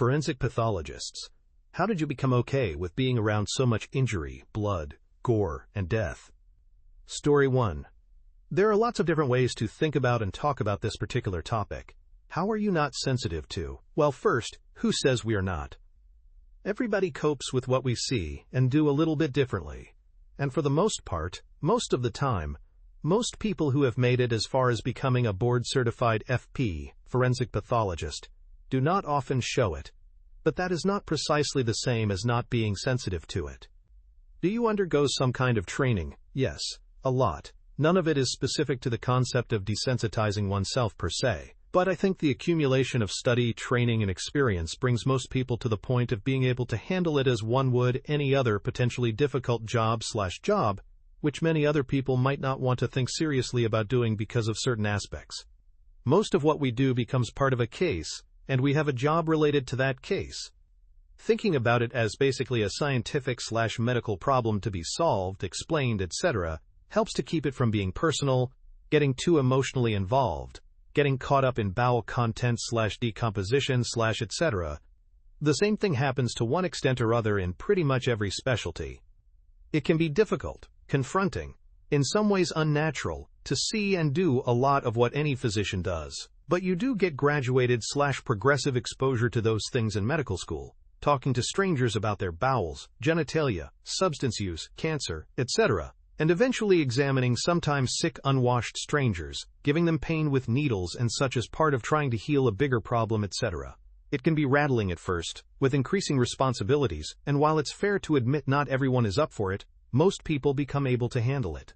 Forensic pathologists. How did you become okay with being around so much injury, blood, gore, and death? Story 1. There are lots of different ways to think about and talk about this particular topic. How are you not sensitive to? Well, first, who says we are not? Everybody copes with what we see and do a little bit differently. And for the most part, most of the time, most people who have made it as far as becoming a board-certified FP, forensic pathologist, do not often show it. But that is not precisely the same as not being sensitive to it. Do you undergo some kind of training? Yes, a lot. None of it is specific to the concept of desensitizing oneself per se. But I think the accumulation of study, training, and experience brings most people to the point of being able to handle it as one would any other potentially difficult job, which many other people might not want to think seriously about doing because of certain aspects. Most of what we do becomes part of a case, and we have a job related to that case. Thinking about it as basically a scientific/medical problem to be solved, explained, etc., helps to keep it from being personal, getting too emotionally involved, getting caught up in bowel contents/decomposition/etc. The same thing happens to one extent or other in pretty much every specialty. It can be difficult, confronting, in some ways unnatural, to see and do a lot of what any physician does. But you do get graduated/progressive exposure to those things in medical school, talking to strangers about their bowels, genitalia, substance use, cancer, etc., and eventually examining sometimes sick, unwashed strangers, giving them pain with needles and such as part of trying to heal a bigger problem, etc. It can be rattling at first, with increasing responsibilities, and while it's fair to admit not everyone is up for it, most people become able to handle it.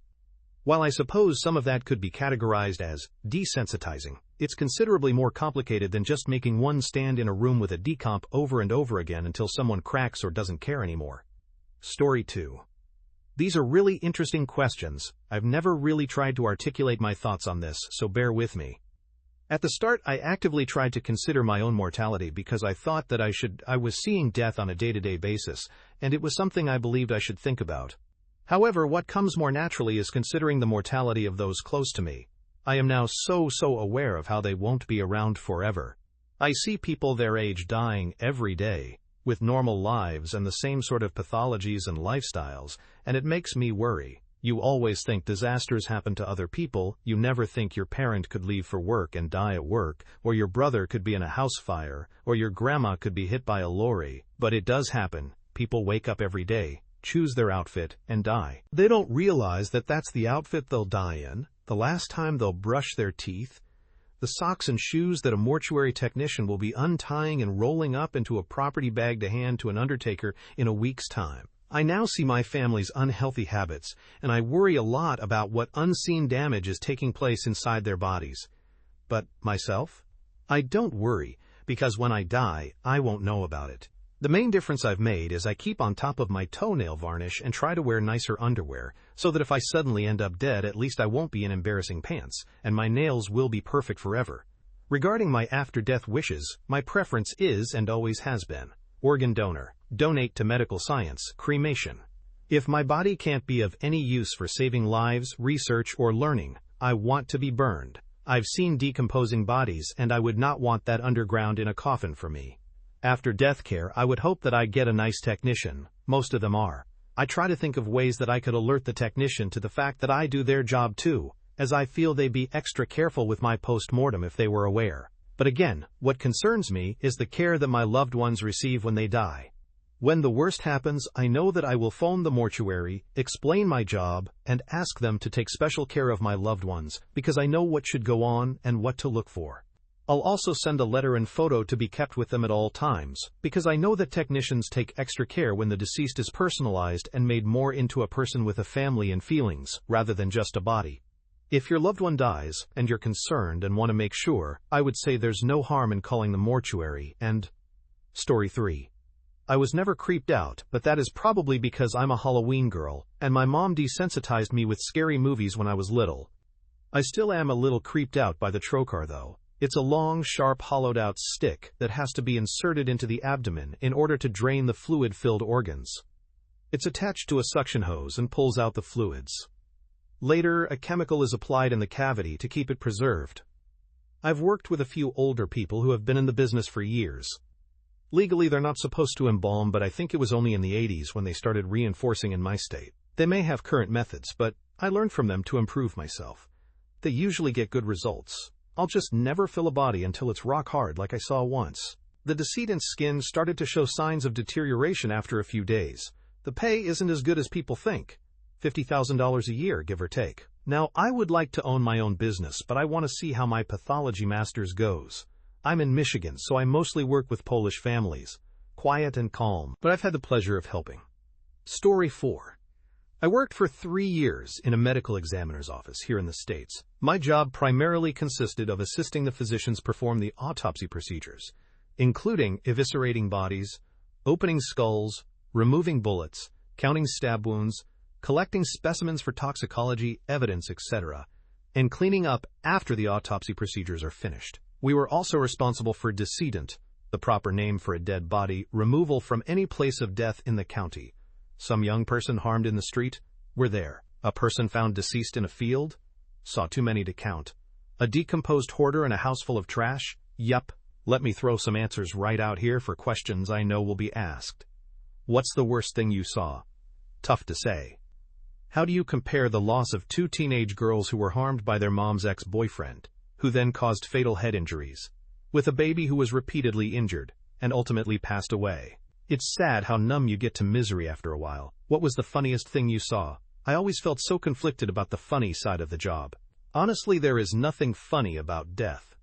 While I suppose some of that could be categorized as desensitizing, it's considerably more complicated than just making one stand in a room with a decomp over and over again until someone cracks or doesn't care anymore. Story 2. These are really interesting questions. I've never really tried to articulate my thoughts on this, so bear with me. At the start, I actively tried to consider my own mortality because I thought that I was seeing death on a day-to-day basis, and it was something I believed I should think about. However, what comes more naturally is considering the mortality of those close to me. I am now so aware of how they won't be around forever. I see people their age dying every day, with normal lives and the same sort of pathologies and lifestyles, and it makes me worry. You always think disasters happen to other people. You never think your parent could leave for work and die at work, or your brother could be in a house fire, or your grandma could be hit by a lorry. But it does happen. People wake up every day, choose their outfit, and die. They don't realize that that's the outfit they'll die in, the last time they'll brush their teeth, the socks and shoes that a mortuary technician will be untying and rolling up into a property bag to hand to an undertaker in a week's time. I now see my family's unhealthy habits, and I worry a lot about what unseen damage is taking place inside their bodies. But myself? I don't worry, because when I die, I won't know about it. The main difference I've made is I keep on top of my toenail varnish and try to wear nicer underwear, so that if I suddenly end up dead, at least I won't be in embarrassing pants, and my nails will be perfect forever. Regarding my after-death wishes, my preference is and always has been organ donor, donate to medical science, cremation. If my body can't be of any use for saving lives, research, or learning, I want to be burned. I've seen decomposing bodies, and I would not want that underground in a coffin for me. After death care, I would hope that I get a nice technician. Most of them are. I try to think of ways that I could alert the technician to the fact that I do their job too, as I feel they'd be extra careful with my post-mortem if they were aware. But again, what concerns me is the care that my loved ones receive when they die. When the worst happens, I know that I will phone the mortuary, explain my job, and ask them to take special care of my loved ones, because I know what should go on and what to look for. I'll also send a letter and photo to be kept with them at all times, because I know that technicians take extra care when the deceased is personalized and made more into a person with a family and feelings, rather than just a body. If your loved one dies, and you're concerned and want to make sure, I would say there's no harm in calling the mortuary. And Story 3. I was never creeped out, but that is probably because I'm a Halloween girl, and my mom desensitized me with scary movies when I was little. I still am a little creeped out by the trocar though. It's a long, sharp, hollowed-out stick that has to be inserted into the abdomen in order to drain the fluid-filled organs. It's attached to a suction hose and pulls out the fluids. Later, a chemical is applied in the cavity to keep it preserved. I've worked with a few older people who have been in the business for years. Legally, they're not supposed to embalm, but I think it was only in the 80s when they started reinforcing in my state. They may have current methods, but I learned from them to improve myself. They usually get good results. I'll just never fill a body until it's rock hard like I saw once. The decedent's skin started to show signs of deterioration after a few days. The pay isn't as good as people think. $50,000 a year, give or take. Now, I would like to own my own business, but I want to see how my pathology master's goes. I'm in Michigan, so I mostly work with Polish families. Quiet and calm, but I've had the pleasure of helping. Story 4. I worked for 3 years in a medical examiner's office here in the States. My job primarily consisted of assisting the physicians perform the autopsy procedures, including eviscerating bodies, opening skulls, removing bullets, counting stab wounds, collecting specimens for toxicology, evidence, etc., and cleaning up after the autopsy procedures are finished. We were also responsible for decedent, the proper name for a dead body, removal from any place of death in the county. Some young person harmed in the street? We're there. A person found deceased in a field? Saw too many to count. A decomposed hoarder in a house full of trash? Yup. Let me throw some answers right out here for questions I know will be asked. What's the worst thing you saw? Tough to say. How do you compare the loss of 2 teenage girls who were harmed by their mom's ex-boyfriend, who then caused fatal head injuries, with a baby who was repeatedly injured and ultimately passed away? It's sad how numb you get to misery after a while. What was the funniest thing you saw? I always felt so conflicted about the funny side of the job. Honestly, there is nothing funny about death.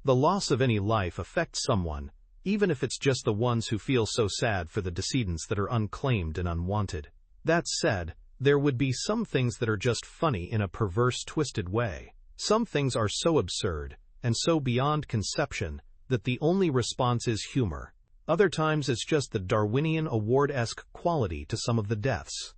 The loss of any life affects someone, even if it's just the ones who feel so sad for the decedents that are unclaimed and unwanted. That said, there would be some things that are just funny in a perverse, twisted way. Some things are so absurd and so beyond conception that the only response is humor. Other times it's just the Darwinian award-esque quality to some of the deaths.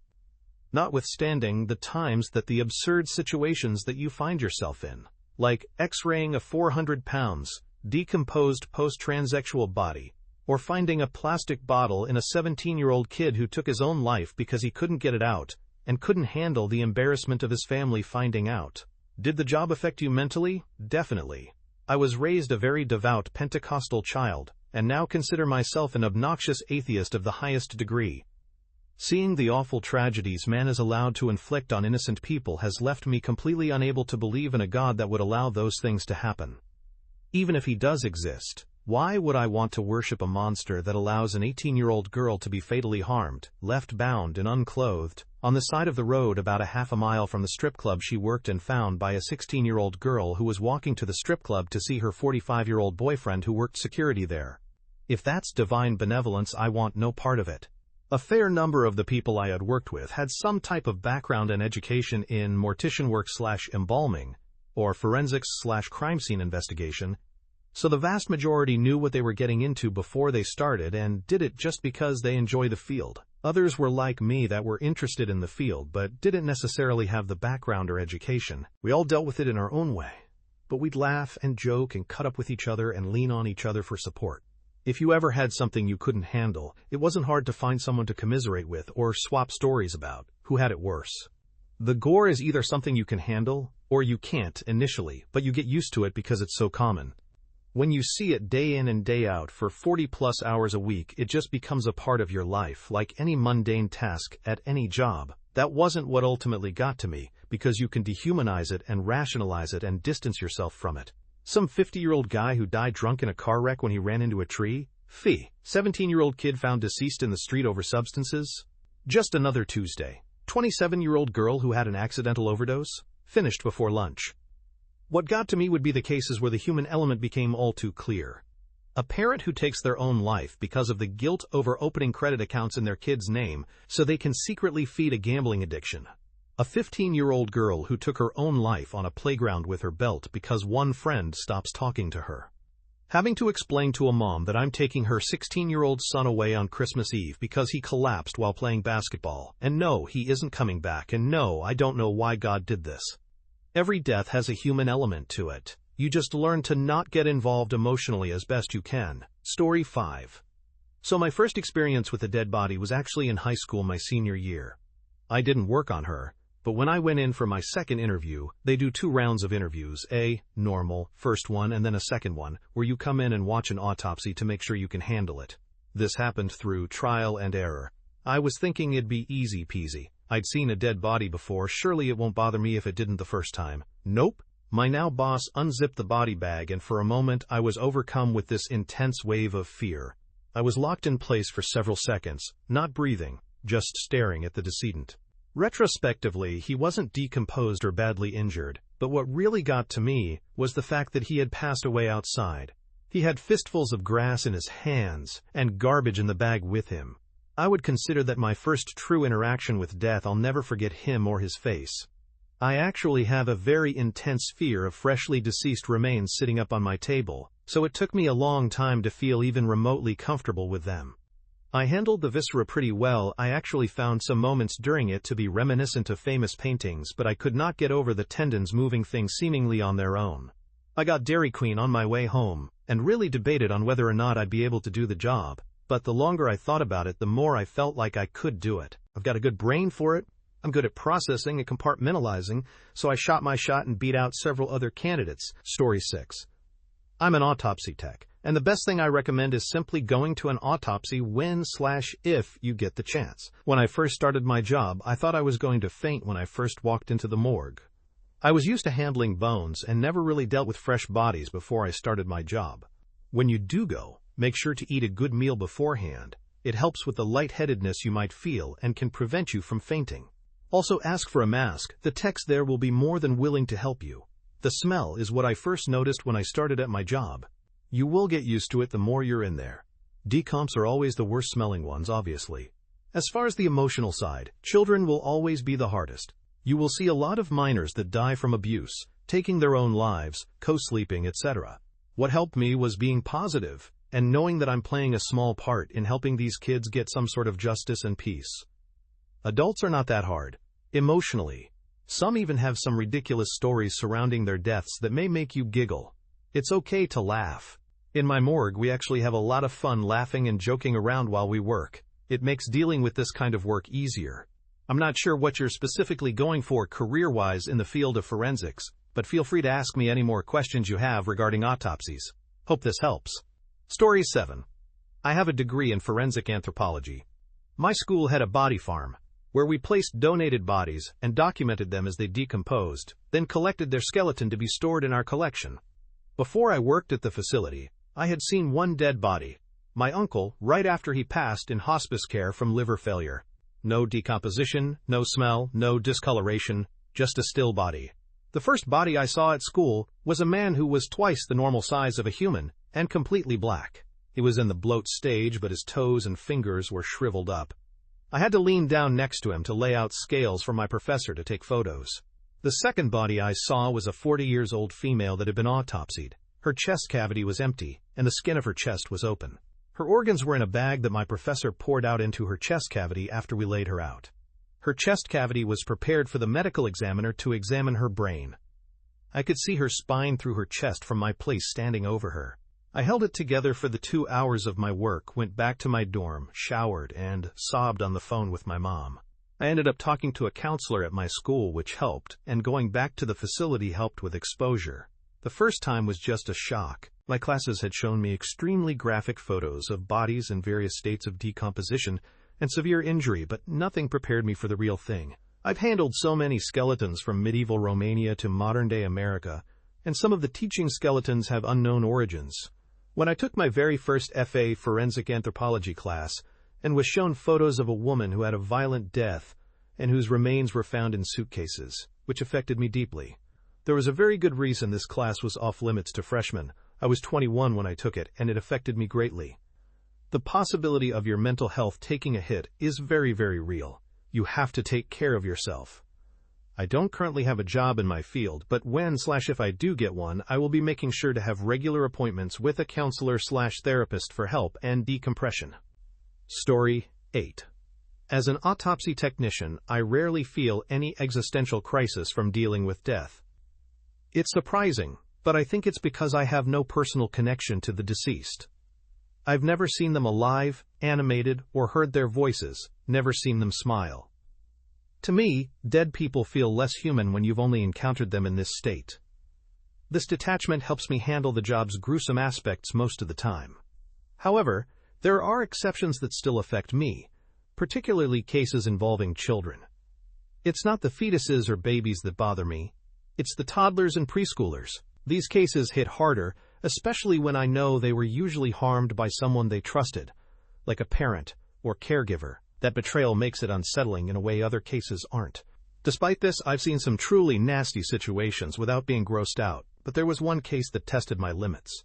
Notwithstanding the times that the absurd situations that you find yourself in, like x-raying a 400 pounds, decomposed post-transsexual body, or finding a plastic bottle in a 17-year-old kid who took his own life because he couldn't get it out and couldn't handle the embarrassment of his family finding out. Did the job affect you mentally? Definitely. I was raised a very devout Pentecostal child, and now consider myself an obnoxious atheist of the highest degree. Seeing the awful tragedies man is allowed to inflict on innocent people has left me completely unable to believe in a God that would allow those things to happen. Even if he does exist, why would I want to worship a monster that allows an 18-year-old girl to be fatally harmed, left bound and unclothed, on the side of the road about a half a mile from the strip club she worked and found by a 16-year-old girl who was walking to the strip club to see her 45-year-old boyfriend who worked security there? If that's divine benevolence, I want no part of it. A fair number of the people I had worked with had some type of background and education in mortician work/embalming, or forensics/crime scene investigation, so the vast majority knew what they were getting into before they started and did it just because they enjoy the field. Others were like me that were interested in the field but didn't necessarily have the background or education. We all dealt with it in our own way, but we'd laugh and joke and cut up with each other and lean on each other for support. If you ever had something you couldn't handle, it wasn't hard to find someone to commiserate with or swap stories about who had it worse. The gore is either something you can handle or you can't initially, but you get used to it because it's so common. When you see it day in and day out for 40+ hours a week, it just becomes a part of your life, like any mundane task at any job. That wasn't what ultimately got to me, because you can dehumanize it and rationalize it and distance yourself from it. Some 50-year-old guy who died drunk in a car wreck when he ran into a tree? Fee. 17-year-old kid found deceased in the street over substances? Just another Tuesday. 27-year-old girl who had an accidental overdose? Finished before lunch. What got to me would be the cases where the human element became all too clear. A parent who takes their own life because of the guilt over opening credit accounts in their kid's name so they can secretly feed a gambling addiction. A 15-year-old girl who took her own life on a playground with her belt because one friend stops talking to her. Having to explain to a mom that I'm taking her 16-year-old son away on Christmas Eve because he collapsed while playing basketball, and no, he isn't coming back, and no, I don't know why God did this. Every death has a human element to it. You just learn to not get involved emotionally as best you can. Story 5. So my first experience with a dead body was actually in high school my senior year. I didn't work on her, but when I went in for my second interview, they do 2 rounds of interviews, a normal, first one, and then a second one, where you come in and watch an autopsy to make sure you can handle it. This happened through trial and error. I was thinking it'd be easy peasy. I'd seen a dead body before, surely it won't bother me if it didn't the first time. Nope. My now boss unzipped the body bag, and for a moment I was overcome with this intense wave of fear. I was locked in place for several seconds, not breathing, just staring at the decedent. Retrospectively, he wasn't decomposed or badly injured, but what really got to me was the fact that he had passed away outside. He had fistfuls of grass in his hands and garbage in the bag with him. I would consider that my first true interaction with death. I'll never forget him or his face. I actually have a very intense fear of freshly deceased remains sitting up on my table, so it took me a long time to feel even remotely comfortable with them. I handled the viscera pretty well. I actually found some moments during it to be reminiscent of famous paintings, but I could not get over the tendons moving things seemingly on their own. I got Dairy Queen on my way home, and really debated on whether or not I'd be able to do the job, but the longer I thought about it, the more I felt like I could do it. I've got a good brain for it. I'm good at processing and compartmentalizing, so I shot my shot and beat out several other candidates. Story 6. I'm an autopsy tech, and the best thing I recommend is simply going to an autopsy when/if you get the chance. When I first started my job, I thought I was going to faint when I first walked into the morgue. I was used to handling bones and never really dealt with fresh bodies before I started my job. When you do go, make sure to eat a good meal beforehand. It helps with the lightheadedness you might feel and can prevent you from fainting. Also, ask for a mask. The techs there will be more than willing to help you. The smell is what I first noticed when I started at my job. You will get used to it the more you're in there. Decomps are always the worst smelling ones, obviously. As far as the emotional side, children will always be the hardest. You will see a lot of minors that die from abuse, taking their own lives, co-sleeping, etc. What helped me was being positive and knowing that I'm playing a small part in helping these kids get some sort of justice and peace. Adults are not that hard, emotionally. Some even have some ridiculous stories surrounding their deaths that may make you giggle. It's okay to laugh. In my morgue, we actually have a lot of fun laughing and joking around while we work. It makes dealing with this kind of work easier. I'm not sure what you're specifically going for career-wise in the field of forensics, but feel free to ask me any more questions you have regarding autopsies. Hope this helps. Story 7. I have a degree in forensic anthropology. My school had a body farm, where we placed donated bodies and documented them as they decomposed, then collected their skeleton to be stored in our collection. Before I worked at the facility, I had seen one dead body, my uncle, right after he passed in hospice care from liver failure. No decomposition, no smell, no discoloration, just a still body. The first body I saw at school was a man who was twice the normal size of a human and completely black. He was in the bloat stage, but his toes and fingers were shriveled up. I had to lean down next to him to lay out scales for my professor to take photos. The second body I saw was a 40-year-old female that had been autopsied. Her chest cavity was empty, and the skin of her chest was open. Her organs were in a bag that my professor poured out into her chest cavity after we laid her out. Her chest cavity was prepared for the medical examiner to examine her brain. I could see her spine through her chest from my place standing over her. I held it together for the 2 hours of my work, went back to my dorm, showered, and sobbed on the phone with my mom. I ended up talking to a counselor at my school, which helped, and going back to the facility helped with exposure. The first time was just a shock. My classes had shown me extremely graphic photos of bodies in various states of decomposition and severe injury, but nothing prepared me for the real thing. I've handled so many skeletons from medieval Romania to modern-day America, and some of the teaching skeletons have unknown origins. When I took my very first FA forensic anthropology class and was shown photos of a woman who had a violent death and whose remains were found in suitcases, which affected me deeply. There was a very good reason this class was off limits to freshmen. I was 21 when I took it, and it affected me greatly. The possibility of your mental health taking a hit is very, very real. You have to take care of yourself. I don't currently have a job in my field, but when/if I do get one, I will be making sure to have regular appointments with a counselor/therapist for help and decompression. Story 8. As an autopsy technician, I rarely feel any existential crisis from dealing with death. It's surprising, but I think it's because I have no personal connection to the deceased. I've never seen them alive, animated, or heard their voices, never seen them smile. To me, dead people feel less human when you've only encountered them in this state. This detachment helps me handle the job's gruesome aspects most of the time. However, There are exceptions that still affect me, particularly cases involving children. It's not the fetuses or babies that bother me. It's the toddlers and preschoolers. These cases hit harder, especially when I know they were usually harmed by someone they trusted, like a parent or caregiver. That betrayal makes it unsettling in a way other cases aren't. Despite this, I've seen some truly nasty situations without being grossed out, but there was one case that tested my limits.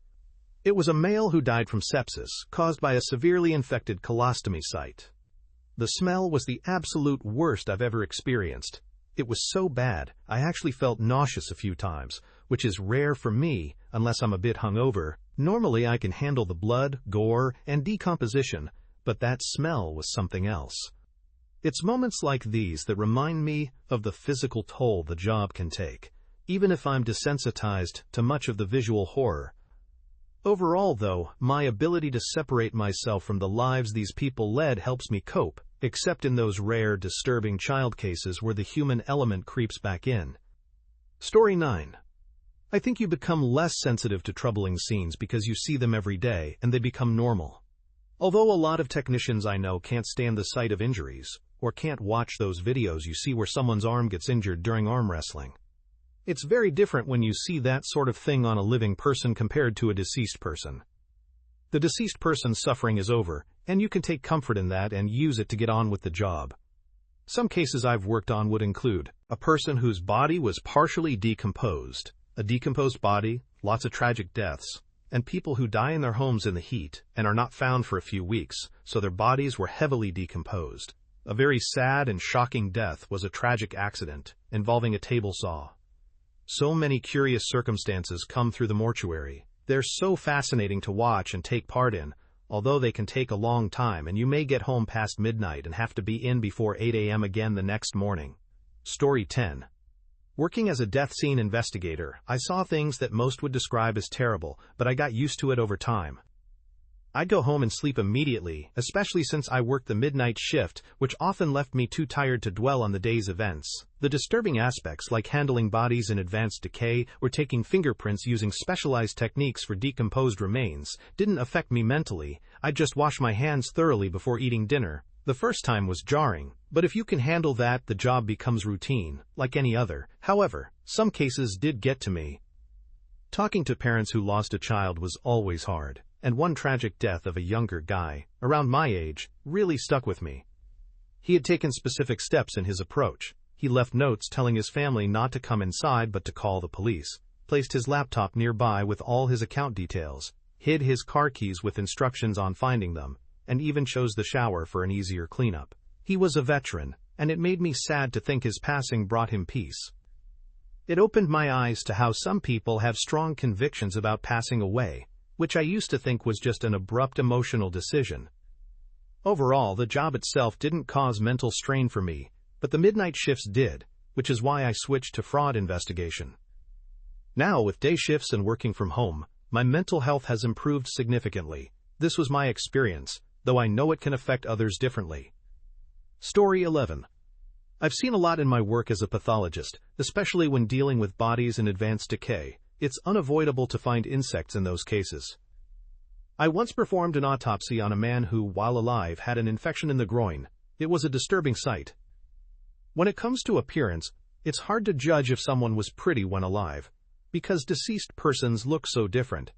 It was a male who died from sepsis, caused by a severely infected colostomy site. The smell was the absolute worst I've ever experienced. It was so bad, I actually felt nauseous a few times, which is rare for me unless I'm a bit hungover. Normally I can handle the blood, gore, and decomposition, but that smell was something else. It's moments like these that remind me of the physical toll the job can take, even if I'm desensitized to much of the visual horror. Overall, though, my ability to separate myself from the lives these people led helps me cope, except in those rare, disturbing child cases where the human element creeps back in. Story 9. I think you become less sensitive to troubling scenes because you see them every day and they become normal. Although a lot of technicians I know can't stand the sight of injuries, or can't watch those videos you see where someone's arm gets injured during arm wrestling. It's very different when you see that sort of thing on a living person compared to a deceased person. The deceased person's suffering is over, and you can take comfort in that and use it to get on with the job. Some cases I've worked on would include a person whose body was partially decomposed, a decomposed body, lots of tragic deaths, and people who die in their homes in the heat and are not found for a few weeks, so their bodies were heavily decomposed. A very sad and shocking death was a tragic accident involving a table saw. So many curious circumstances come through the mortuary. They're so fascinating to watch and take part in, although they can take a long time and you may get home past midnight and have to be in before 8 a.m. again the next morning. Story 10. Working as a death scene investigator, I saw things that most would describe as terrible, but I got used to it over time. I'd go home and sleep immediately, especially since I worked the midnight shift, which often left me too tired to dwell on the day's events. The disturbing aspects, like handling bodies in advanced decay or taking fingerprints using specialized techniques for decomposed remains, didn't affect me mentally. I'd just wash my hands thoroughly before eating dinner. The first time was jarring, but if you can handle that, the job becomes routine, like any other. However, some cases did get to me. Talking to parents who lost a child was always hard. And one tragic death of a younger guy, around my age, really stuck with me. He had taken specific steps in his approach. He left notes telling his family not to come inside but to call the police, placed his laptop nearby with all his account details, hid his car keys with instructions on finding them, and even chose the shower for an easier cleanup. He was a veteran, and it made me sad to think his passing brought him peace. It opened my eyes to how some people have strong convictions about passing away, which I used to think was just an abrupt emotional decision. Overall, the job itself didn't cause mental strain for me, but the midnight shifts did, which is why I switched to fraud investigation. Now, with day shifts and working from home, my mental health has improved significantly. This was my experience, though I know it can affect others differently. Story 11. I've seen a lot in my work as a pathologist, especially when dealing with bodies in advanced decay. It's unavoidable to find insects in those cases. I once performed an autopsy on a man who, while alive, had an infection in the groin. It was a disturbing sight. When it comes to appearance, it's hard to judge if someone was pretty when alive, because deceased persons look so different.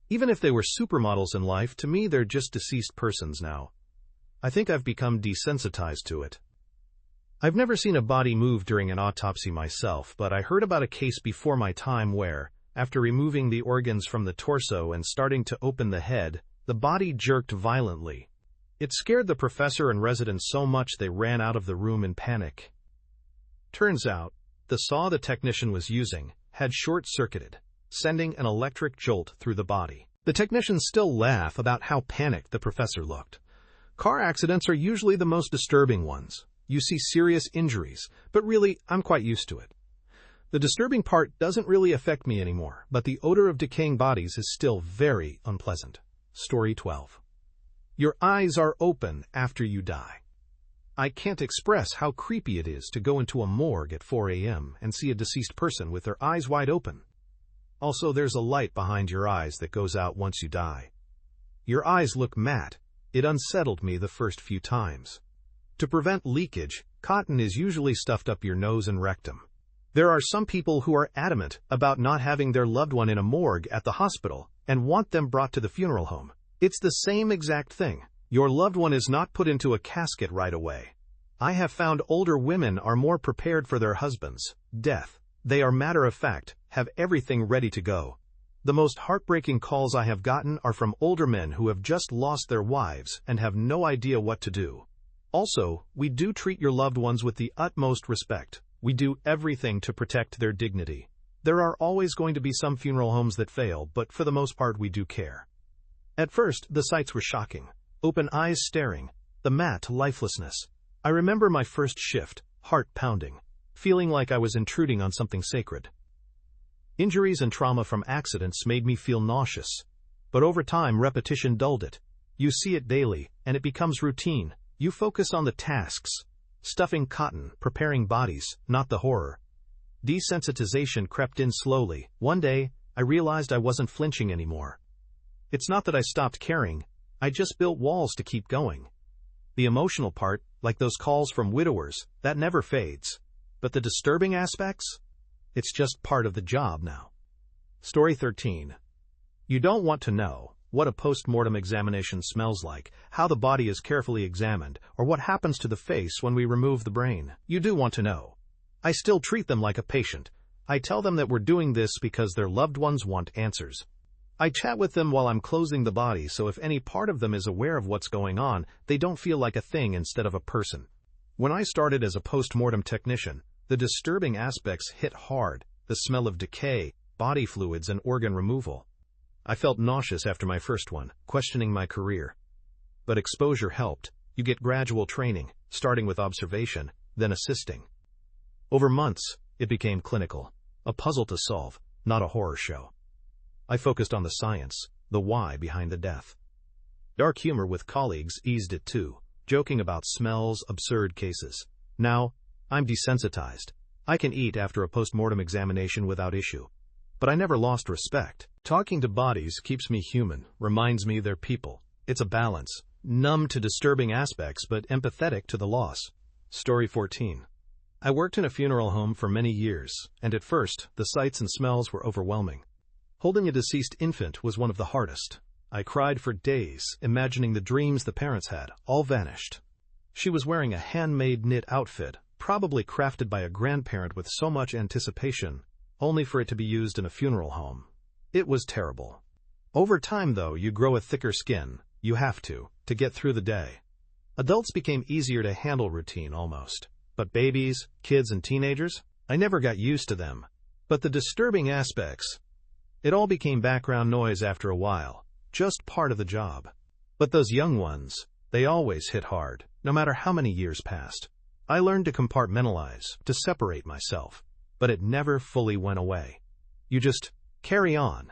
Even if they were supermodels in life, to me they're just deceased persons now. I think I've become desensitized to it. I've never seen a body move during an autopsy myself, but I heard about a case before my time where, after removing the organs from the torso and starting to open the head, the body jerked violently. It scared the professor and residents so much they ran out of the room in panic. Turns out, the saw the technician was using had short-circuited, sending an electric jolt through the body. The technicians still laugh about how panicked the professor looked. Car accidents are usually the most disturbing ones. You see serious injuries, but really, I'm quite used to it. The disturbing part doesn't really affect me anymore, but the odor of decaying bodies is still very unpleasant. Story 12. Your eyes are open after you die. I can't express how creepy it is to go into a morgue at 4 a.m. and see a deceased person with their eyes wide open. Also, there's a light behind your eyes that goes out once you die. Your eyes look matte. It unsettled me the first few times. To prevent leakage, cotton is usually stuffed up your nose and rectum. There are some people who are adamant about not having their loved one in a morgue at the hospital and want them brought to the funeral home. It's the same exact thing. Your loved one is not put into a casket right away. I have found older women are more prepared for their husband's death. They are matter of fact, have everything ready to go. The most heartbreaking calls I have gotten are from older men who have just lost their wives and have no idea what to do. Also, we do treat your loved ones with the utmost respect. We do everything to protect their dignity. There are always going to be some funeral homes that fail, but for the most part we do care. At first, the sights were shocking. Open eyes staring, the matte lifelessness. I remember my first shift, heart pounding, feeling like I was intruding on something sacred. Injuries and trauma from accidents made me feel nauseous. But over time, repetition dulled it. You see it daily, and it becomes routine. You focus on the tasks. Stuffing cotton, preparing bodies, not the horror. Desensitization crept in slowly. One day, I realized I wasn't flinching anymore. It's not that I stopped caring. I just built walls to keep going. The emotional part, like those calls from widowers, that never fades. But the disturbing aspects? It's just part of the job now. Story 13. You don't want to know what a post-mortem examination smells like, how the body is carefully examined, or what happens to the face when we remove the brain. You do want to know. I still treat them like a patient. I tell them that we're doing this because their loved ones want answers. I chat with them while I'm closing the body, so if any part of them is aware of what's going on, they don't feel like a thing instead of a person. When I started as a post-mortem technician, the disturbing aspects hit hard: the smell of decay, body fluids, and organ removal. I felt nauseous after my first one, questioning my career. But exposure helped. You get gradual training, starting with observation, then assisting. Over months, it became clinical, a puzzle to solve, not a horror show. I focused on the science, the why behind the death. Dark humor with colleagues eased it too, joking about smells, absurd cases. Now, I'm desensitized. I can eat after a post-mortem examination without issue. But I never lost respect. Talking to bodies keeps me human, reminds me they're people. It's a balance, numb to disturbing aspects but empathetic to the loss. Story 14. I worked in a funeral home for many years, and at first, the sights and smells were overwhelming. Holding a deceased infant was one of the hardest. I cried for days, imagining the dreams the parents had, all vanished. She was wearing a handmade knit outfit, probably crafted by a grandparent with so much anticipation, only for it to be used in a funeral home. It was terrible. Over time, though, you grow a thicker skin. You have to get through the day. Adults became easier to handle routine almost. But babies, kids, and teenagers? I never got used to them. But the disturbing aspects, it all became background noise after a while, just part of the job. But those young ones, they always hit hard, no matter how many years passed. I learned to compartmentalize, to separate myself, but it never fully went away. You just carry on.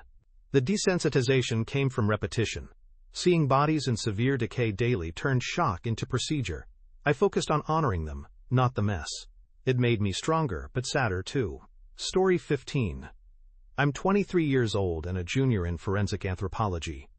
The desensitization came from repetition. Seeing bodies in severe decay daily turned shock into procedure. I focused on honoring them, not the mess. It made me stronger, but sadder too. Story 15. I'm 23 years old and a junior in forensic anthropology.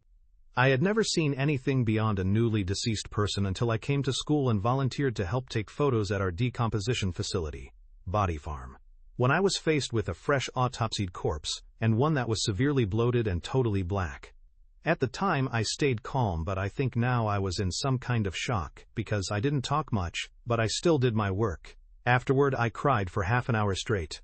I had never seen anything beyond a newly deceased person until I came to school and volunteered to help take photos at our decomposition facility, Body Farm. When I was faced with a fresh autopsied corpse, and one that was severely bloated and totally black. At the time I stayed calm, but I think now I was in some kind of shock, because I didn't talk much, but I still did my work. Afterward I cried for half an hour straight.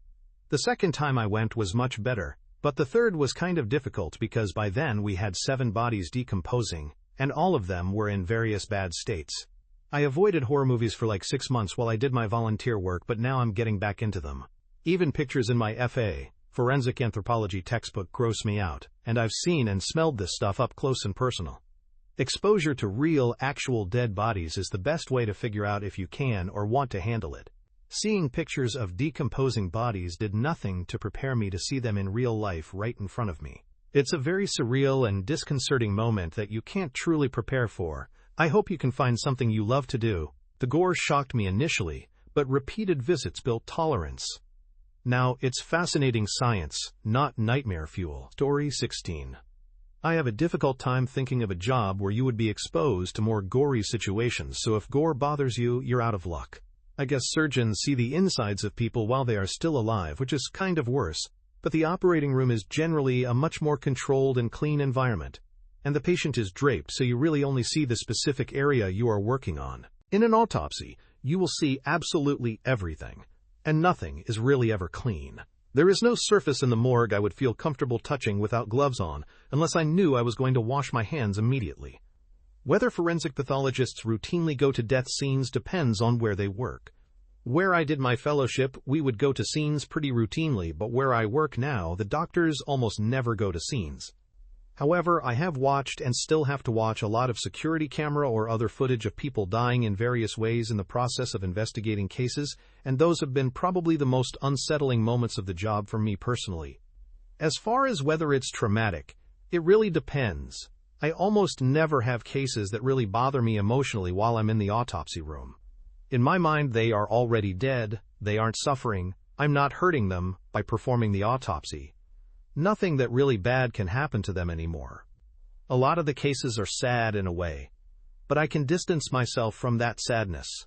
The second time I went was much better, but the third was kind of difficult because by then we had 7 bodies decomposing, and all of them were in various bad states. I avoided horror movies for like 6 months while I did my volunteer work, but now I'm getting back into them. Even pictures in my FA, forensic anthropology textbook gross me out, and I've seen and smelled this stuff up close and personal. Exposure to real, actual dead bodies is the best way to figure out if you can or want to handle it. Seeing pictures of decomposing bodies did nothing to prepare me to see them in real life right in front of me. It's a very surreal and disconcerting moment that you can't truly prepare for. I hope you can find something you love to do. The gore shocked me initially, but repeated visits built tolerance. Now, it's fascinating science, not nightmare fuel. Story 16. I have a difficult time thinking of a job where you would be exposed to more gory situations, so if gore bothers you, you're out of luck. I guess surgeons see the insides of people while they are still alive, which is kind of worse, but the operating room is generally a much more controlled and clean environment, and the patient is draped, so you really only see the specific area you are working on. In an autopsy, you will see absolutely everything, and nothing is really ever clean. There is no surface in the morgue I would feel comfortable touching without gloves on, unless I knew I was going to wash my hands immediately. Whether forensic pathologists routinely go to death scenes depends on where they work. Where I did my fellowship, we would go to scenes pretty routinely, but where I work now, the doctors almost never go to scenes. However, I have watched and still have to watch a lot of security camera or other footage of people dying in various ways in the process of investigating cases, and those have been probably the most unsettling moments of the job for me personally. As far as whether it's traumatic, it really depends. I almost never have cases that really bother me emotionally while I'm in the autopsy room. In my mind, they are already dead, they aren't suffering, I'm not hurting them by performing the autopsy. Nothing that really bad can happen to them anymore. A lot of the cases are sad in a way, but I can distance myself from that sadness.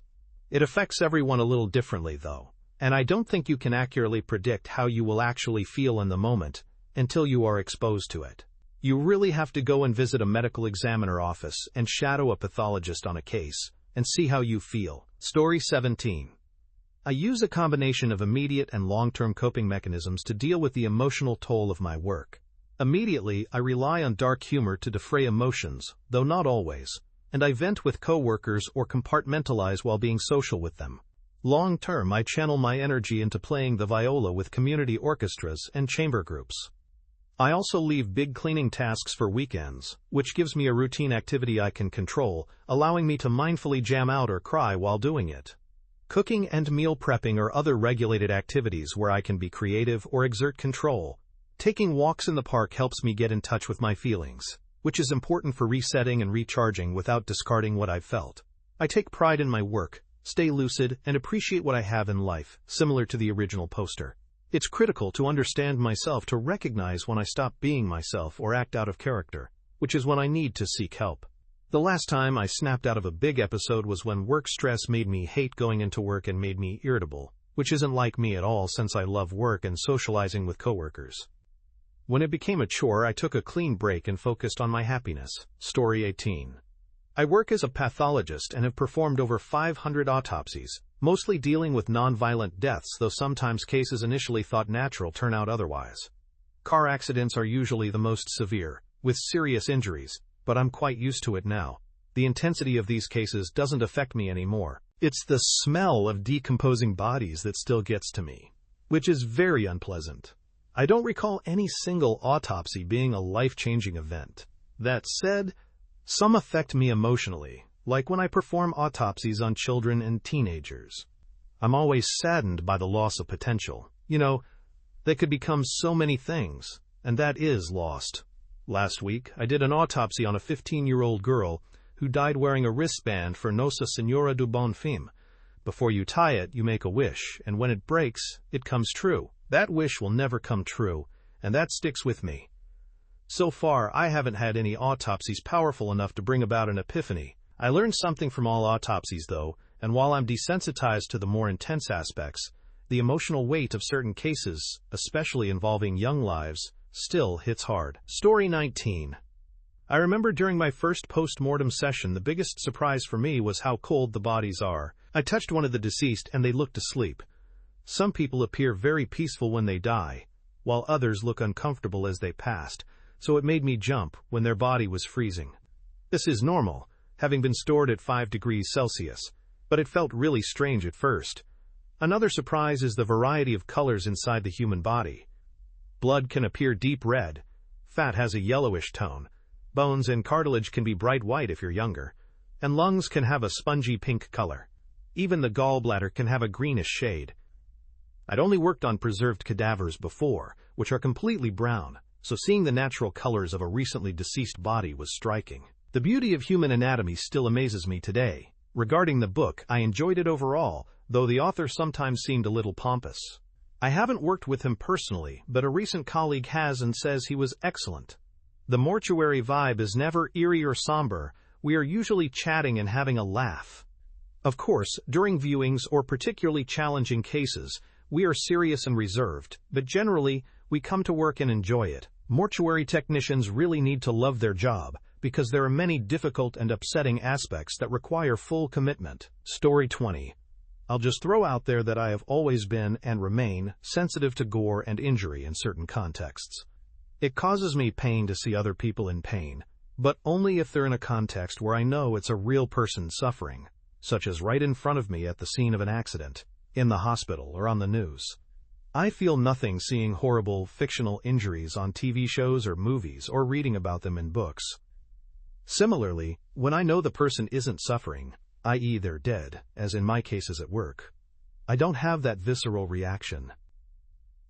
It affects everyone a little differently though, and I don't think you can accurately predict how you will actually feel in the moment until you are exposed to it. You really have to go and visit a medical examiner office and shadow a pathologist on a case and see how you feel. Story 17. I use a combination of immediate and long-term coping mechanisms to deal with the emotional toll of my work. Immediately, I rely on dark humor to defray emotions, though not always, and I vent with coworkers or compartmentalize while being social with them. Long-term, I channel my energy into playing the viola with community orchestras and chamber groups. I also leave big cleaning tasks for weekends, which gives me a routine activity I can control, allowing me to mindfully jam out or cry while doing it. Cooking and meal prepping are other regulated activities where I can be creative or exert control. Taking walks in the park helps me get in touch with my feelings, which is important for resetting and recharging without discarding what I've felt. I take pride in my work, stay lucid, and appreciate what I have in life, similar to the original poster. It's critical to understand myself to recognize when I stop being myself or act out of character, which is when I need to seek help. The last time I snapped out of a big episode was when work stress made me hate going into work and made me irritable, which isn't like me at all since I love work and socializing with coworkers. When it became a chore, I took a clean break and focused on my happiness. Story 18. I work as a pathologist and have performed over 500 autopsies, mostly dealing with non-violent deaths, though sometimes cases initially thought natural turn out otherwise. Car accidents are usually the most severe, with serious injuries, but I'm quite used to it now. The intensity of these cases doesn't affect me anymore. It's the smell of decomposing bodies that still gets to me, which is very unpleasant. I don't recall any single autopsy being a life-changing event. That said, some affect me emotionally, like when I perform autopsies on children and teenagers. I'm always saddened by the loss of potential. They could become so many things, and that is lost. Last week, I did an autopsy on a 15-year-old girl who died wearing a wristband for Nossa Senhora do Bom Fim. Before you tie it, you make a wish, and when it breaks, it comes true. That wish will never come true, and that sticks with me. So far, I haven't had any autopsies powerful enough to bring about an epiphany. I learned something from all autopsies, though, and while I'm desensitized to the more intense aspects, the emotional weight of certain cases, especially involving young lives, still hits hard. Story 19. I remember during my first post-mortem session, the biggest surprise for me was how cold the bodies are. I touched one of the deceased and they looked asleep. Some people appear very peaceful when they die, while others look uncomfortable as they passed, so it made me jump when their body was freezing. This is normal, having been stored at 5 degrees Celsius, but it felt really strange at first. Another surprise is the variety of colors inside the human body. Blood can appear deep red, fat has a yellowish tone, bones and cartilage can be bright white if you're younger, and lungs can have a spongy pink color. Even the gallbladder can have a greenish shade. I'd only worked on preserved cadavers before, which are completely brown, so seeing the natural colors of a recently deceased body was striking. The beauty of human anatomy still amazes me today. Regarding the book, I enjoyed it overall, though the author sometimes seemed a little pompous. I haven't worked with him personally, but a recent colleague has and says he was excellent. The mortuary vibe is never eerie or somber. We are usually chatting and having a laugh. Of course, during viewings or particularly challenging cases, we are serious and reserved, but generally, we come to work and enjoy it. Mortuary technicians really need to love their job, because there are many difficult and upsetting aspects that require full commitment. Story 20. I'll just throw out there that I have always been, and remain, sensitive to gore and injury in certain contexts. It causes me pain to see other people in pain, but only if they're in a context where I know it's a real person suffering, such as right in front of me at the scene of an accident, in the hospital, or on the news. I feel nothing seeing horrible, fictional injuries on TV shows or movies, or reading about them in books. Similarly, when I know the person isn't suffering, i.e. they're dead, as in my cases at work, I don't have that visceral reaction.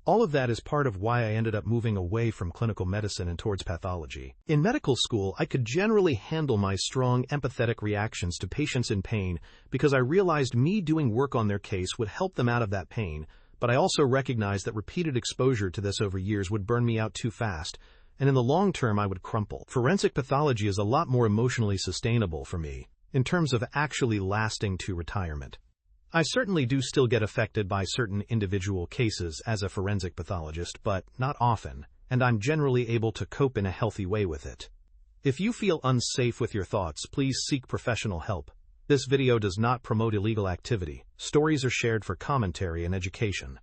All of that is part of why I ended up moving away from clinical medicine and towards pathology. In medical school, I could generally handle my strong, empathetic reactions to patients in pain because I realized me doing work on their case would help them out of that pain, but I also recognized that repeated exposure to this over years would burn me out too fast, and in the long term I would crumple. Forensic pathology is a lot more emotionally sustainable for me, in terms of actually lasting to retirement. I certainly do still get affected by certain individual cases as a forensic pathologist, but not often, and I'm generally able to cope in a healthy way with it. If you feel unsafe with your thoughts, please seek professional help. This video does not promote illegal activity. Stories are shared for commentary and education.